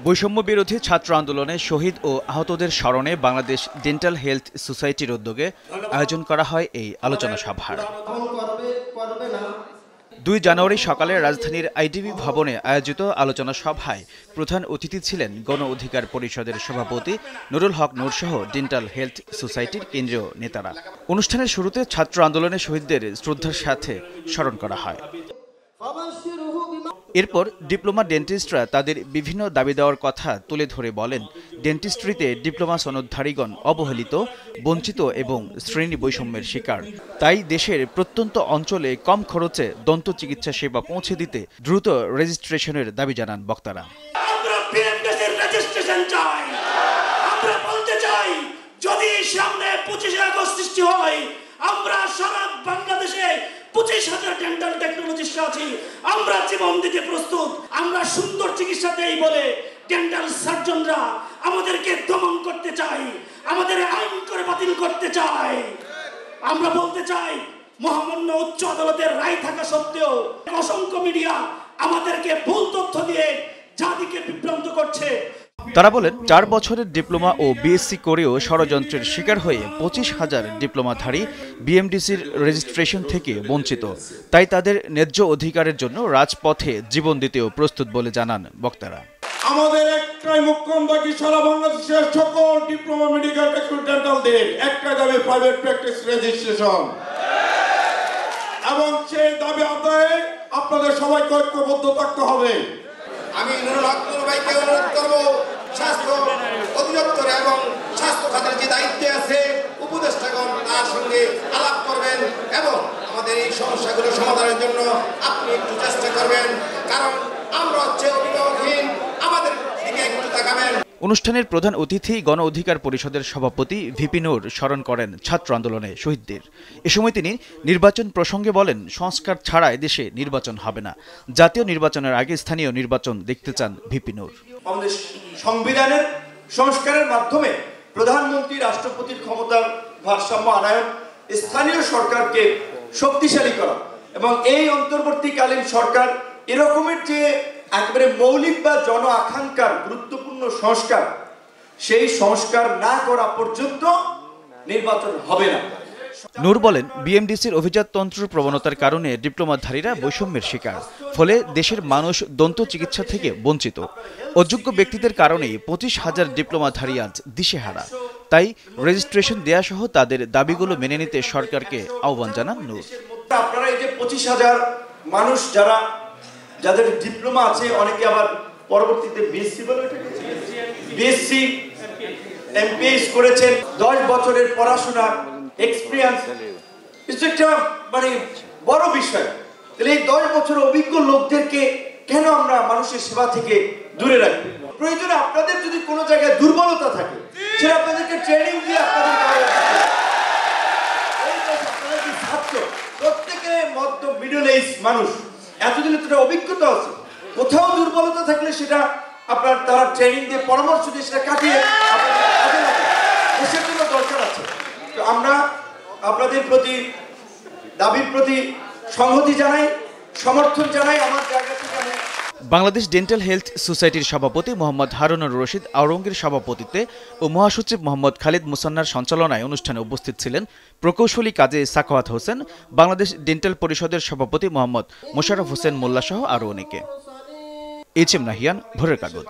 বৈষম্য বিরোধী ছাত্র আন্দোলনে শহীদ ও আহতদের স্মরণে বাংলাদেশ ডেন্টাল হেলথ সোসাইটির উদ্যোগে আয়োজন করা হয় এই আলোচনা সভার। 2 জানুয়ারি সকালে রাজধানীর আইডিবি ভবনে আয়োজিত আলোচনা সভায় প্রধান অতিথি ছিলেন গণ অধিকার পরিষদের সভাপতি নুরুল হক নূর সহ ডেন্টাল হেলথ সোসাইটির কেন্দ্রীয় নেতারা। অনুষ্ঠানের শুরুতে ছাত্র আন্দোলনে শহীদদের শ্রদ্ধার সাথে স্মরণ করা হয়। এরপর ডিপ্লোমা ডেন্টিস্টরা তাদের বিভিন্ন দাবি দেওয়ার কথা তুলে ধরে বলেন, ডেন্টিস্ট্রিতে ডিপ্লোমা সনদধারীগণ অবহেলিত, বঞ্চিত এবং শ্রেণী বৈষম্যের শিকার। তাই দেশের প্রত্যন্ত অঞ্চলে কম খরচে দন্ত চিকিৎসা সেবা পৌঁছে দিতে দ্রুত রেজিস্ট্রেশনের দাবি জানান বক্তারা। যদি সামনে 25 আগস্ট সৃষ্টি হয়, আমরা সারা বাংলাদেশে 25,000 ডেন্টাল টেকনোলজিস্ট আছি, আমরা জীবন দিতে প্রস্তুত। আমরা সুন্দর চিকিৎসা দেই বলে ডেন্টাল সার্জনরা আমাদেরকে দমন করতে চায়, আমাদের আইন করে বাতিল করতে চায়। আমরা বলতে চাই, মহামান্য উচ্চ আদালতের রায় থাকা সত্ত্বেও অসংখ্য মিডিয়া আমাদেরকে ভুল তথ্য দিয়ে জাতিকে বিভ্রান্ত করছে। তারা বলেন, 4 বছরের ডিপ্লোমা ও বিএসসি করেও ষড়যন্ত্রের শিকার হয়ে 25,000 ডিপ্লোমাধারী বিএমডিসির রেজিস্ট্রেশন থেকে বঞ্চিত। তাই তাদের ন্যায্য অধিকারের জন্য রাজপথে জীবন দিতেও প্রস্তুত বলে জানান বক্তারা। আমাদের একটাই মুখ্যমন্ত্রী কি সারা বাংলাদেশের সকল ডিপ্লোমা মেডিকেল ডেন্টালদের একটাই দাবি, প্রাইভেট প্র্যাকটিস রেজিস্ট্রেশন, এবং সেই দাবি আদায়ে আপনাদের সবাইকে ঐক্যবদ্ধ থাকতে হবে। আমি নুরুল হক নূর ভাইকে অনুরোধ করব, স্বাস্থ্য অধিদপ্তর এবং স্বাস্থ্য খাতের যে দায়িত্বে আছে উপদেষ্টাগণ তার সঙ্গে আলাপ করবেন এবং আমাদের এই সমস্যাগুলো সমাধানের জন্য আপনি একটু চেষ্টা করবেন, কারণ আমরা হচ্ছে অভিভাবকহীন, আমাদের দিকে একটু তাকাবেন। অনুষ্ঠানের প্রধান অতিথি গণ অধিকার পরিষদের সভাপতি ভিপি নূর স্মরণ করেন ছাত্র আন্দোলনে শহীদদের। এ সময় তিনি নির্বাচন প্রসঙ্গে বলেন, সংস্কার ছাড়া এদেশে নির্বাচন হবে না। জাতীয় নির্বাচনের আগে স্থানীয় নির্বাচন দেখতে চান ভিপি নূর। আমাদের সংবিধানের সংস্কারের মাধ্যমে প্রধানমন্ত্রী রাষ্ট্রপতির ক্ষমতার ভারসাম্য আনায়ন, স্থানীয় সরকারকে শক্তিশালী করা এবং এই অন্তর্বর্তীকালীন সরকার এরকমের যে একেবারে মৌলিক বা জন আকাঙ্ক্ষার গুরুত্বপূর্ণ সংস্কার, সেই সংস্কার না করা পর্যন্ত নির্বাচন হবে না। নূর বলেন, বিএমডিসির অভিজাততন্ত্রের প্রবণতার কারণে ডিপ্লোমাধারীরা বৈষম্যের শিকার, ফলে দেশের মানুষ দন্ত চিকিৎসা থেকে বঞ্চিত। অযোগ্য ব্যক্তিদের কারণেই 25,000 ডিপ্লোমাধারী আজ দিশেহারা। তাই রেজিস্ট্রেশন দেয়া সহ তাদের দাবিগুলো মেনে নিতে সরকারকে আহ্বান জানান নূর। আপনারা এই যে 25,000 মানুষ যাদের ডিপ্লোমা আছে, অনেকে আবার পরবর্তীতে বিএসসি এমপিএস করেছেন, 10 বছরের পড়াশোনা এক্সপিরিয়েন্স, এটা মানে বড় বিষয়। তাহলে এই 10 বছর অভিজ্ঞ লোকদেরকে কেন আমরা মানুষের সেবা থেকে দূরে রাখবো? প্রয়োজনে আপনাদের যদি কোনো জায়গায় দুর্বলতা থাকে, সেটা আপনাদেরকে ট্রেনিং দিয়ে আপনাদের ছাত্র প্রত্যেকে মধ্য মিডল এজ মানুষ, এতদিনে তারা অভিজ্ঞতা আছে। কোথাও দুর্বলতা থাকলে সেটা আপনার তারা ট্রেনিং দিয়ে পরামর্শ দিয়ে সেটা কাটিয়ে দেশের জন্য দরকার আছে। তো আমরা আপনাদের প্রতি দাবির প্রতি সংহতি জানাই, সমর্থন জানাই। আমার জায়গা থেকে আমি বাংলাদেশ ডেন্টাল হেলথ সোসাইটির সভাপতি মোহাম্মদ হারুনুর রশিদ আওরঙ্গের সভাপতিত্বে ও মহাসচিব মোহাম্মদ খালিদ মুসান্নার সঞ্চালনায় অনুষ্ঠানে উপস্থিত ছিলেন প্রকৌশলী কাজী সাখাওয়াত হোসেন, বাংলাদেশ ডেন্টাল পরিষদের সভাপতি মোহাম্মদ মোশাররফ হোসেন মোল্লা সহ আরও অনেকে। এইচ এম নাহিয়ান, ভোরের কাগজ।